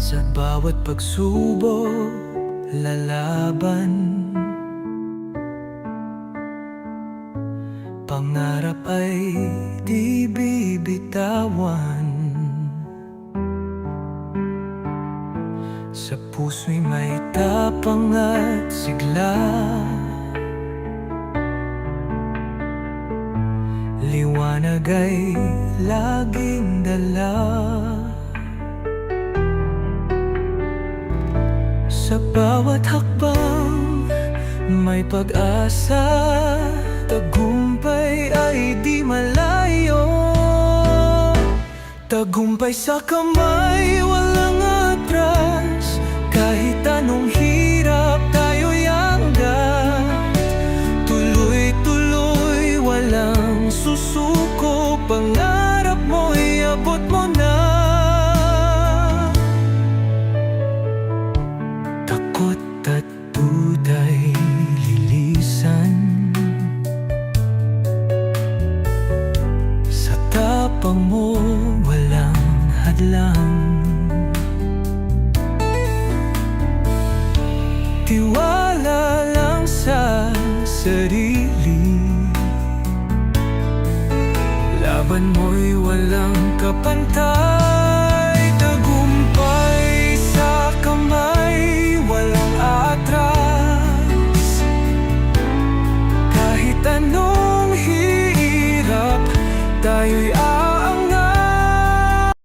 Sa bawat pagsubok, lalaban. Pangarap ay di bibitawan. Sa puso'y may tapang at sigla. Liwanag ay laging dala. Sa bawat hakbang may pag-asa. Tagumpay ay di malayo. Tagumpay sa kamay, walang atras. Kahit anong hirap tayo'y hanggan. Tuloy-tuloy, walang susuko. Pangarap mo'y abot mo na. Takot at duda'y lilisan. Sa tapang mo, walang hadlang. Tiwala lang sa sarili. Laban mo'y walang kapantay.